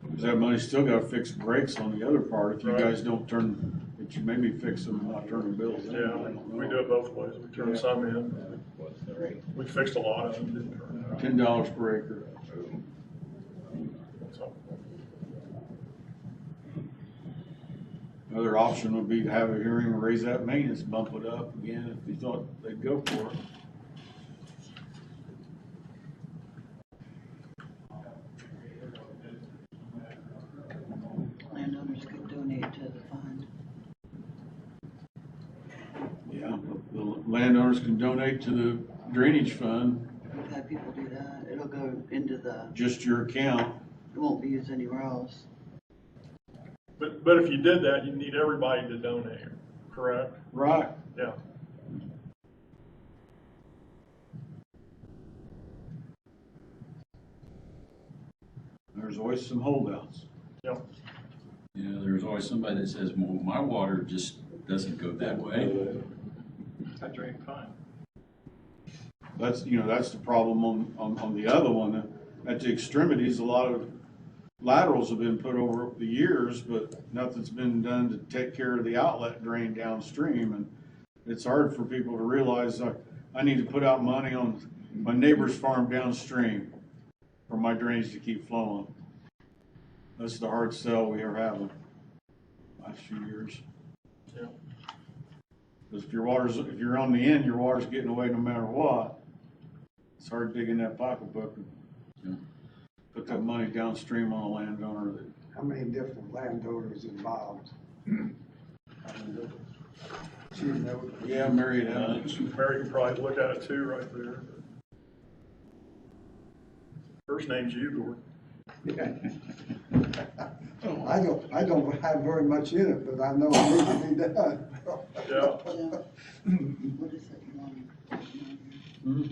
Because that money's still gotta fix brakes on the other part, if you Right. guys don't turn, if you maybe fix them and not turn the bills in. Yeah, we do it both ways. We turn some in. We fixed a lot of them, didn't turn them out. $10 per acre. So, Another option would be to have a hearing and raise that maintenance, bump it up again if you thought they'd go for it. Landowners could donate to the fund. Yeah, the landowners can donate to the drainage fund, We've had people do that. It'll go into the, just your account. it won't be used anywhere else. But if you did that, you'd need everybody to donate, correct? Right. Yeah. There's always some holdouts. Yep. Yeah, there's always somebody that says, well, my water just doesn't go that way. I drain fine. That's, that's the problem on the other one. At the extremities, a lot of laterals have been put over the years, but nothing's been done to take care of the outlet drain downstream. And it's hard for people to realize, I need to put out money on my neighbor's farm downstream for my drainage to keep flowing. That's the hard sell we are having last few years. Yeah. Because if you're on the end, your water's getting away no matter what. It's hard digging that pocketbook and put that money downstream on a landowner that. How many different landowners involved? She knows. Yeah, Mary had. Mary can probably look at it too, right there. First name's you, Gordon. I don't have very much in it, but I know it needs to be done. Yeah. What is it you want? Hmm? Is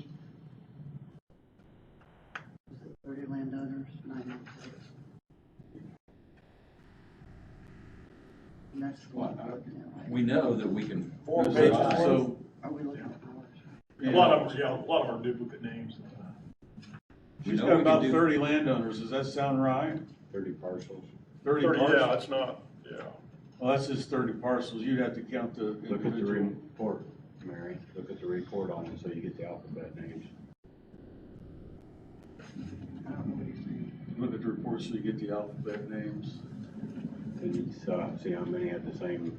it 30 landowners, 906? And that's what I'm looking at, right? We know that we can. So, so, Are we looking at ours? A lot of them are duplicate names. We she's know got we about can do- 30 landowners. Does that sound right? 30 parcels. 30 Yeah, parcels? it's not, yeah. Well, that's just 30 parcels. You'd have to count the Look at the individual. report, Mary. Look at the report on it so you get the alphabet names. I don't know what he's saying. Look at the report so you get the alphabet names. And you see how many had the same.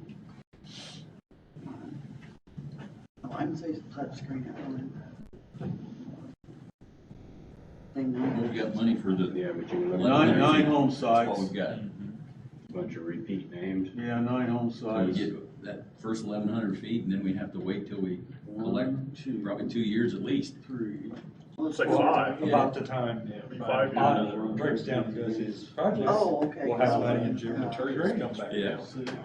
Oh, I'm saying touch screen at home. Same number. We've got money for the. Yeah, but you can look at Nine home That's sites. what we've got. a bunch of repeat names. Yeah, 9 home So we sites. get that first 1,100 feet, and then we have to wait till we collect 1, 2, probably 2 years at least. 3. Let's say five. About the time, Be 5 Bob years. breaks down and does his project. Oh, okay. We'll have money in June materials come back Yeah.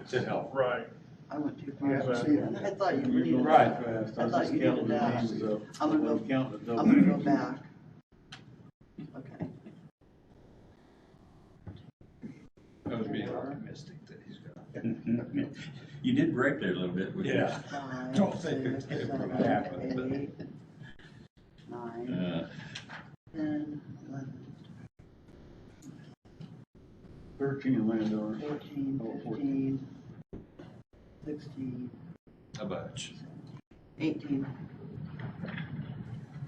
to help. Right. I went too You far. haven't seen it. I thought you You're needed going that. too fast. I was thought just you counting needed the that. names up. I'm gonna go- Counting the double I'm gonna go names. back. Okay. I was being optimistic that he's gonna. You did break there a little bit. which Yeah. 5, Don't think 6, it would 7, happen, but- 8, 9, is, 10, 11, 13 landowners. 14, Oh, 15, 16, A bunch. 18.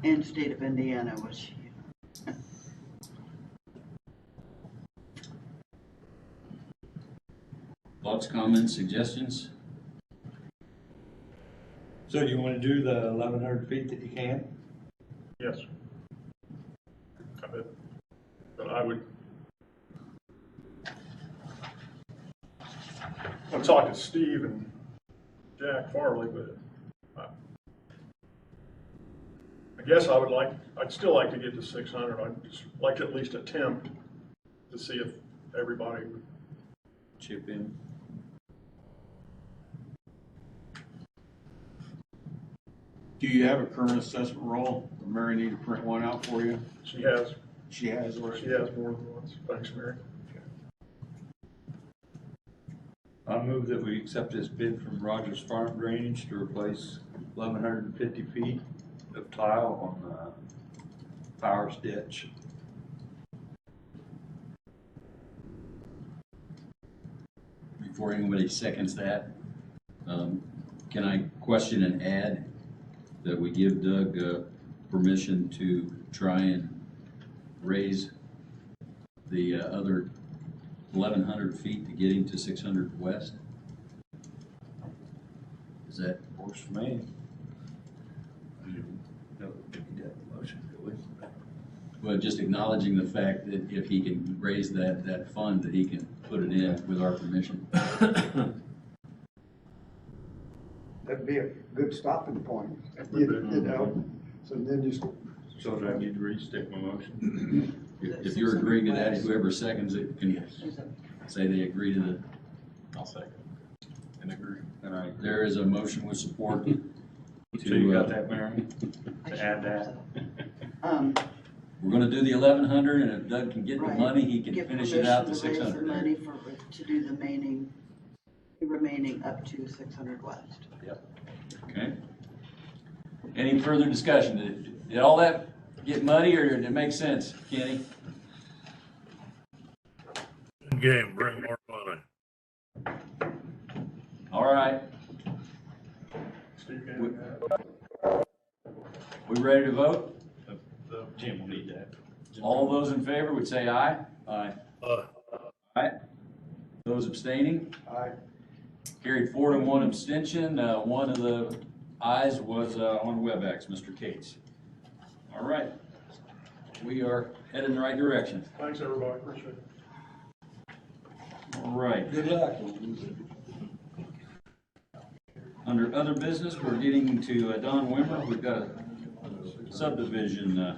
And state of Indiana was, thoughts, comments, suggestions? So do you wanna do the 1,100 feet that you can? Yes. But I would. I'm talking to Steve and Jack Farley, but I guess I'd still like to get to 600. I'd just like to at least attempt to see if everybody would. Chip in. Do you have a current assessment roll? Or Mary need to print one out for you? She has She has already. more than once. Thanks, Mary. I move that we accept this bid from Rogers Farm Drainage to replace 1,150 feet of tile on Powers ditch. Before anybody seconds that, can I question and add that we give Doug permission to try and raise the other 1,100 feet to get him to 600 west? Is that, Works for me. No, did we get the motion, did we? well, just acknowledging the fact that if he can raise that fund, that he can put it in with our permission. That'd be a good stopping point, you know, so then just, So do I need to restate my motion? If you're agreeing to that, whoever seconds it can say they agree to the, I'll second and agree. And I, there is a motion with support to. so you got that, Mary? To add that? We're gonna do the 1,100, and if Doug can get the Right. money, he can Get finish it out to permission to raise the 600. money to do the remaining up to 600 west. Okay. Any further discussion? Did all that get muddy, or did it make sense, Kenny? Good game, bring more money. All right, Steve, we ready to vote? Jim will need that. All those in favor would say aye. Aye. Aye. Those abstaining? I, Carried 4 to 1 abstention. One of the ayes was on WebEx, Mr. Cates. All right. We are headed in the right direction. thanks, everybody, appreciate it. All right. Good luck. Under other business, we're getting to Don Wimmer. We've got a subdivision. Yeah.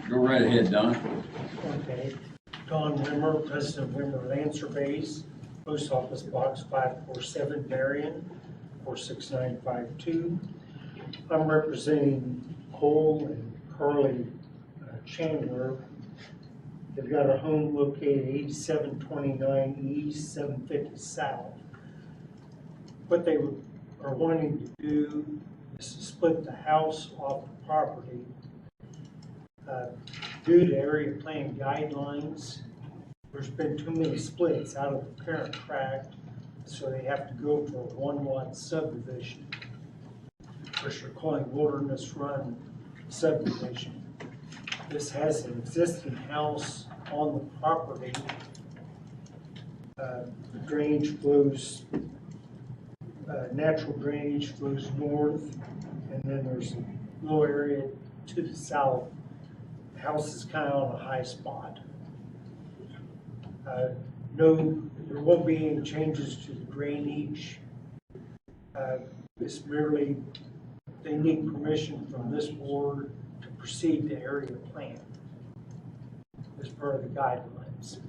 Go right ahead, Don. Okay, Don Wimmer, President of Wimmer Land Surveys, Post Office Box 547, Marion, 46952. I'm representing Cole and Carly Chandler. They've got a home located 8729 East, 750 South. What they are wanting to do is to split the house off the property. Due to area plan guidelines, there's been too many splits out of the parent tract, so they have to go for a one-lot subdivision, which they're calling Wilderness Run subdivision. This has an existing house on the property. Drainage flows, natural drainage flows north, and then there's a little area to the south. House is kind of on a high spot. No, there won't be any changes to the drainage. It's merely, they need permission from this board to proceed to area plan as part of the guidelines.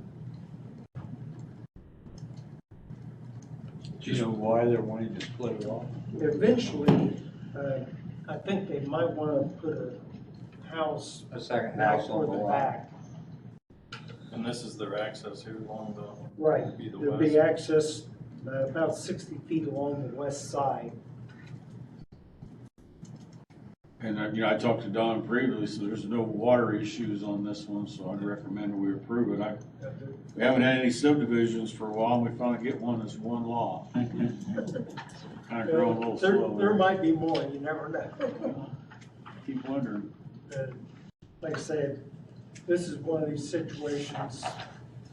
Do you know why they're wanting to split it off? Eventually, I think they might want to put a house A second back house on toward the the lot. back. And this is their access here along the, Right, Be the there'll be west. access about 60 feet along the west side. And, I talked to Don previously, so there's no water issues on this one, so I'd recommend we approve it. We haven't had any subdivisions for a while, and we finally get one that's one lot. Kind of growing a little There slow. might be more, you never know. Keep wondering. Like I said, this is one of these situations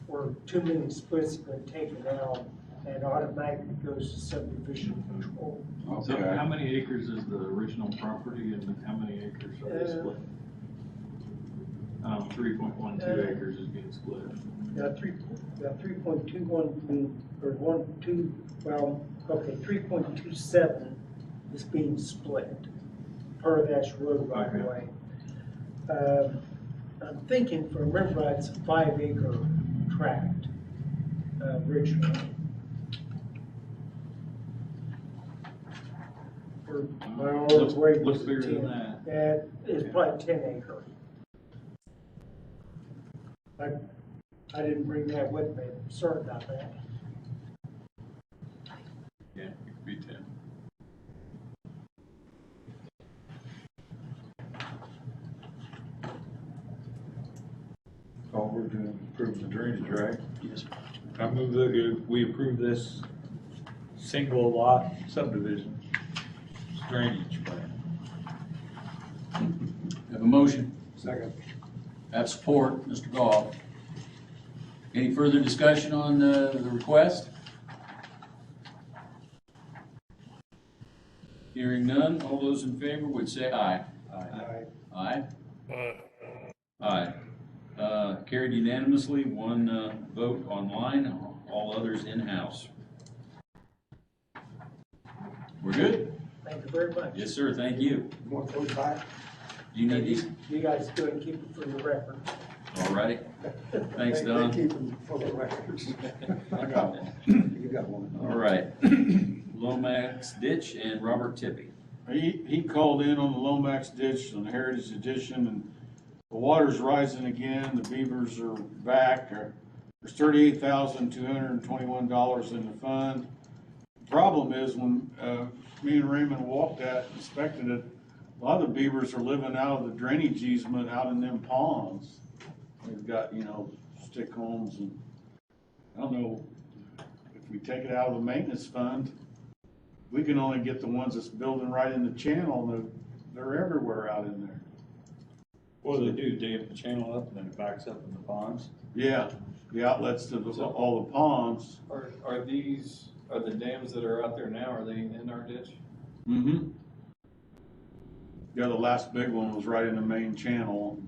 where too many splits have been taken out and automatically goes to subdivision control. so Okay. how many acres is the original property and how many acres are they split? 3.12 acres is being split. Yeah, 3.21, or 1.2, well, okay, 3.27 is being split. Part of that's road right away. I'm thinking, if I remember right, it's a 5-acre tract originally. Or, well, Looks- wait, looks was it bigger than 10? that. Yeah, it's probably 10 acre. I didn't bring that with me, sorry about that. Yeah, it could be 10. Oh, we're doing, approve the drainage, right? Yes. I move that we approve this single lot subdivision drainage plan. Have a motion. Second. Have support, Mr. Goff. Any further discussion on the request? Hearing none, all those in favor would say aye. Aye. Aye? Uh, Aye. Carried unanimously, one vote online, all others in-house. We're good? Thank you very much. Yes, sir, thank you. Want those back? Do you need these? You guys go and keep it for your record. All righty. Thanks, They Don. keep them for the records. I got one. You got one. All right. Lomax Ditch and Robert Tippy. He called in on the Lomax ditch on the Heritage Edition, and the water's rising again, the beavers are back. There's $38,221 in the fund. The problem is when me and Raymond walked that, inspected it, a lot of the beavers are living out of the drainage easement out in them ponds. They've got, stick homes, and I don't know, if we take it out of the maintenance fund, we can only get the ones that's building right in the channel, and they're everywhere out in there. What do? Dam the channel up and then it backs up in the ponds? Yeah, the outlets to all the ponds. Are the dams that are out there now, are they in our ditch? Mm-hmm. Yeah, the last big one was right in the main channel.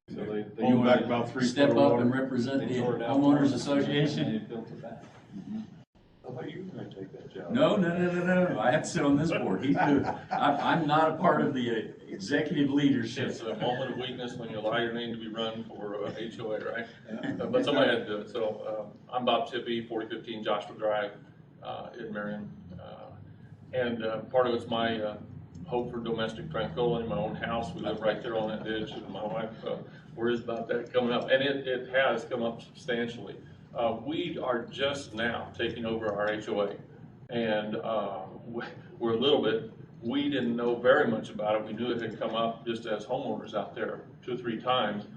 So they Going back about 3 Step foot of up water. and represent the They tore it out. homeowners And association. they built it back. I thought you were gonna take that job. No. I have to sit on this board. He's good. I'm not a part of the executive leadership. It's a moment of weakness when you allow your name to be run for HOA, right? But somebody had to do it. So I'm Bob Tippy, 4015 Joshua Drive in Marion. And part of it's my hope for domestic tranquility in my own house. We live right there on that ditch, and my wife worries about that coming up. And it has come up substantially. We are just now taking over our HOA. And we're a little bit, we didn't know very much about it. We knew it had come up just as homeowners out there 2 or 3 times.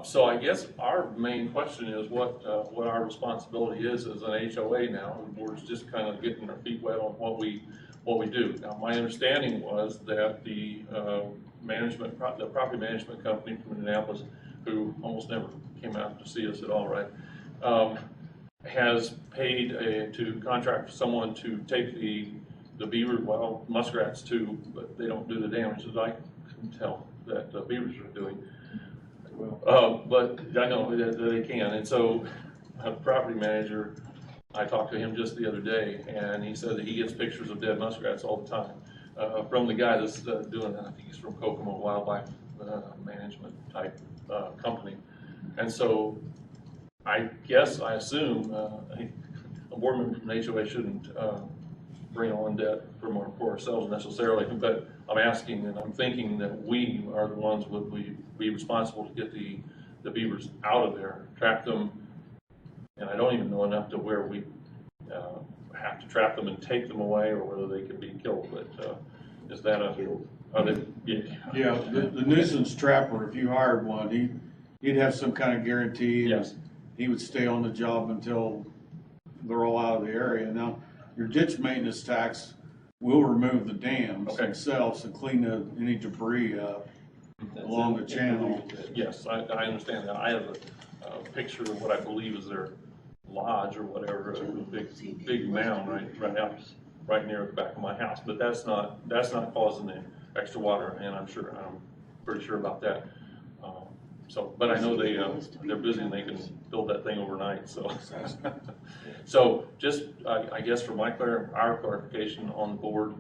So I guess our main question is what our responsibility is as an HOA now. The board's just kind of getting our feet wet on what we do. Now, my understanding was that the property management company from Indianapolis, who almost never came out to see us at all, right, has paid to contract someone to take the beaver, well, muskrats too, but they don't do the damage that I can tell that the beavers are doing. But I know that they can, and so a property manager, I talked to him just the other day, and he said that he gets pictures of dead muskrats all the time from the guy that's doing that. I think he's from Kokomo Wildlife Management type company, and so I assume a board member from HOA shouldn't bring on debt for ourselves necessarily, but I'm asking and I'm thinking that we are the ones would be responsible to get the beavers out of there, trap them, and I don't even know enough to where we have to trap them and take them away, or whether they can be killed. But is that are they? Yeah, the nuisance trapper, if you hired one, he'd have some kind of guarantee. Yes. He would stay on the job until they're all out of the area. Now, your ditch maintenance tax will remove the dams themselves and clean any debris up along the channel. Yes, I understand that. I have a picture of what I believe is their lodge or whatever, a big mound right near the back of my house. But that's not causing the extra water, and I'm pretty sure about that. But I know they're busy and they can build that thing overnight. So, just I guess for our clarification on the board,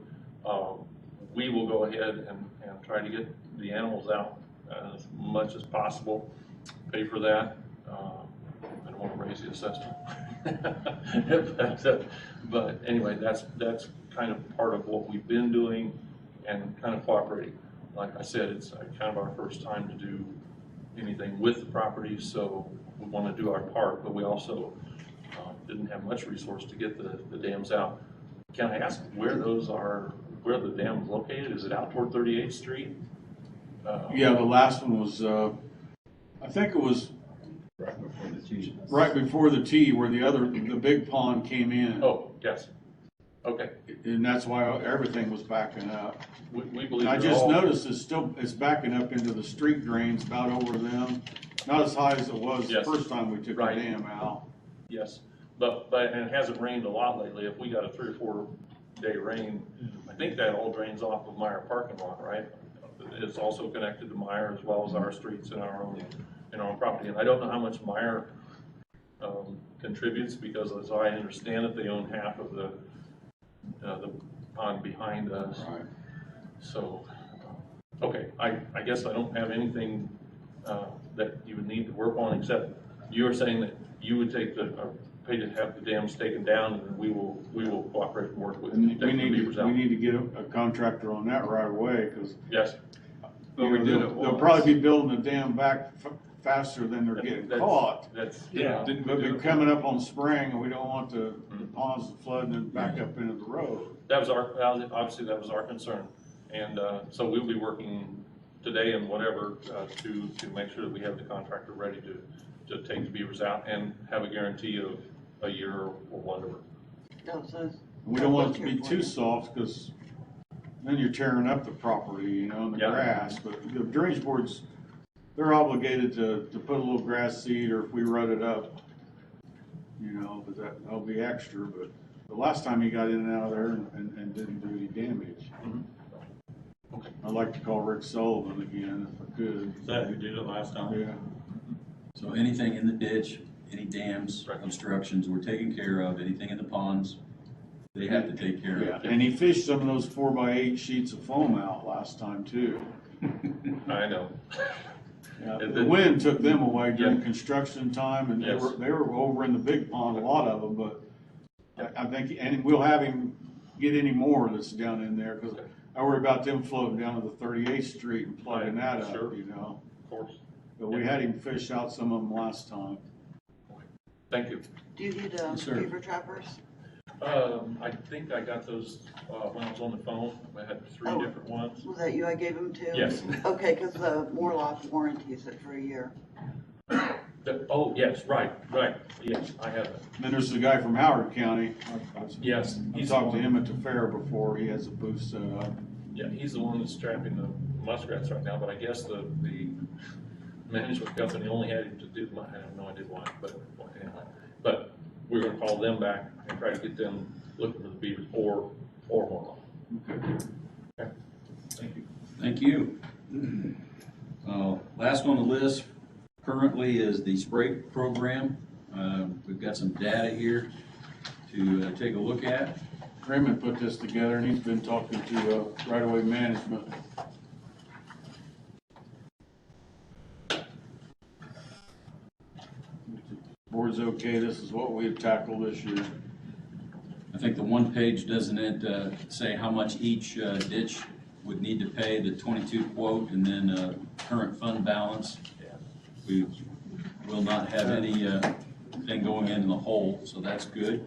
we will go ahead and try to get the animals out as much as possible. Pay for that. I don't want to raise the assessment, but anyway, that's kind of part of what we've been doing and kind of cooperating. Like I said, it's kind of our first time to do anything with the property, so we want to do our part, but we also didn't have much resource to get the dams out. Can I ask where those are, where the dam is located? Is it out toward 38th Street? Yeah, the last one was, I think it was right before the T where the big pond came in. Oh, yes. Okay. And that's why everything was backing up. We believe And I they're just all- noticed it's backing up into the street drains about over them. Not as high as it was the Yes. first time we took the Right. dam out. Yes, but, and it hasn't rained a lot lately. If we got a 3 or 4 day rain, I think that all drains off of Meyer parking lot, right? It's also connected to Meyer as well as our streets and our own property. And I don't know how much Meyer, contributes, because as I understand it, they own half of the pond behind us. Right. So, okay, I guess I don't have anything, that you would need to work on, except you were saying that you would take pay to have the dams taken down, and we will cooperate and work with And taking the beavers out. we need to get a contractor on that right away, because Yes. they'll probably be building the dam back faster than they're getting caught. That's, Yeah, but they're coming up on spring, and we don't want the ponds to flood and then back up into the road. That was obviously that was our concern. And, so we'll be working today and whatever, to make sure that we have the contractor ready to take the beavers out and have a guarantee of a year or whatever. We don't want it to be too soft, because then you're tearing up the property, and the Yeah. grass. But the drainage boards, they're obligated to put a little grass seed, or if we rut it up, but that'll be extra. But the last time he got in and out of there and didn't do any damage. Mm-hmm. Okay. I'd like to call Rick Sullivan again if I could. Is that who did it last time? Yeah. So anything in the ditch, any dams, obstructions, we're taking care of. Anything in the ponds, they have to take care Yeah, of. and he fished some of those 4x8 sheets of foam out last time too. I know. Yeah, the wind took them away during Yeah. construction time, and Yes. they were over in the big pond, a lot of them, but I think, and we'll have him get any more that's down in there, because I worry about them floating down to the 38th Street and plugging that up, Sure. Of course. But we had him fish out some of them last time. Thank you. Do you need Yes, sir. beaver trappers? I think I got those, when I was on the phone. I had 3 Oh. different ones. Was that you I gave them to? Yes. Okay, because the Morlock warranties it for a year. Oh, yes, right, yes, I have it. Then there's the guy from Howard County. Yes, I he's talked the to one- him at the fair before. He has a booth set up. Yeah, he's the one that's trapping the muskrats right now, but I guess the management company only had him to do, I have no idea why, but anyway. But we're gonna call them back and try to get them looking for the beavers or more. Okay. Thank you. Thank you. Last on the list currently is the spray program. We've got some data here to take a look at. Raymond put this together, and he's been talking to right-of-way management. Board's okay, this is what we have tackled this year. I think the one page, doesn't it say how much each ditch would need to pay, the 22 quote, and then current fund balance? We will not have any thing going into the hole, so that's good.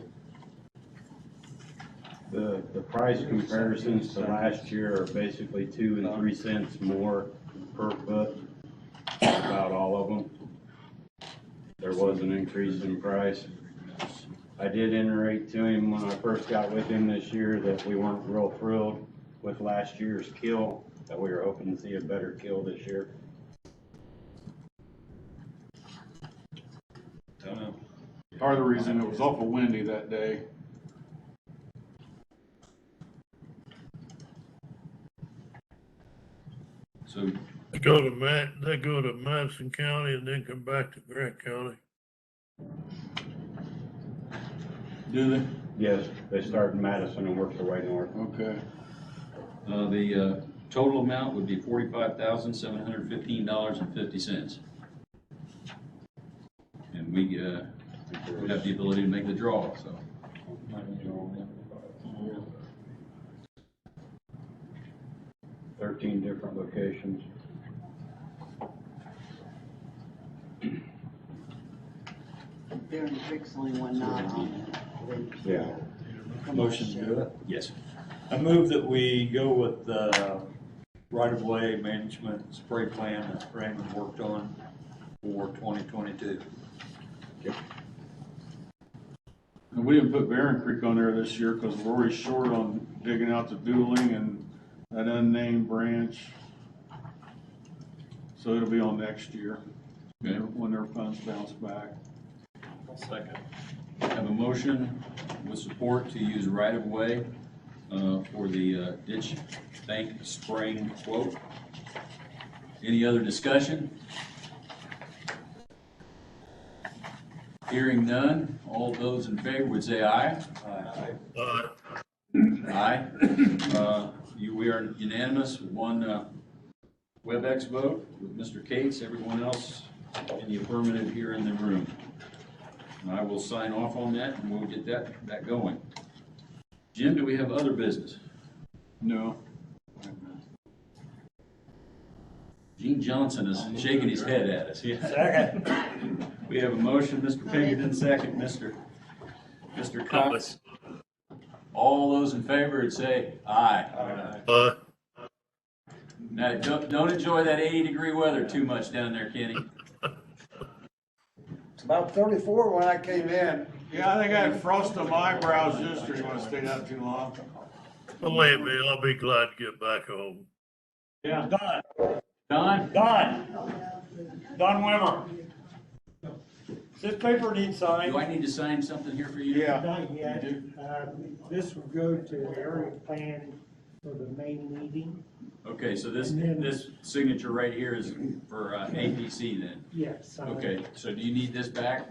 The price comparisons to last year are basically 2 and 3 cents more per foot, about all of them. There was an increase in price. I did iterate to him when I first got with him this year that we weren't real thrilled with last year's kill, that we were hoping to see a better kill this year. Don't know. Part of the reason it was awful windy that day. So They go to Madison County and then come back to Grant County. Do they? Yes, they start in Madison and work their way north. Okay. the total amount would be $45,715.50. And we would have the ability to make the draw, so. 13 different locations. Barron Creek's the only one not on it. Yeah. Motion to do it? Yes. I move that we go with the right-of-way management spray plan that Raymond worked on for 2022. And we didn't put Barron Creek on there this year because we're already short on digging out the dueling and that unnamed branch. So it'll be on next year, Okay. when their funds bounce back. Second. Have a motion with support to use right-of-way for the ditch bank spraying quote. Any other discussion? Hearing none, all those in favor would say aye. Aye. We are unanimous, one WebEx vote with Mr. Cates, everyone else in the affirmative here in the room. And I will sign off on that and we'll get that going. Jim, do we have other business? No. Gene Johnson is shaking his head at us. Second. We have a motion, Mr. Pinkerton, second, Mr. Cox. All those in favor would say aye. Now, don't enjoy that 80-degree weather too much down there, Kenny. It's about 34 when I came in. Yeah, I think I had frost on my eyebrows yesterday when I stayed out too long. Believe me, I'll be glad to get back home. Yeah. Don? Don Wimmer. This paper needs signed. Do I need to sign something here for you? Yeah. Not yet. This will go to the area plan for the main meeting. Okay, so this signature right here is for APC then? Yes. Okay, so do you need this back?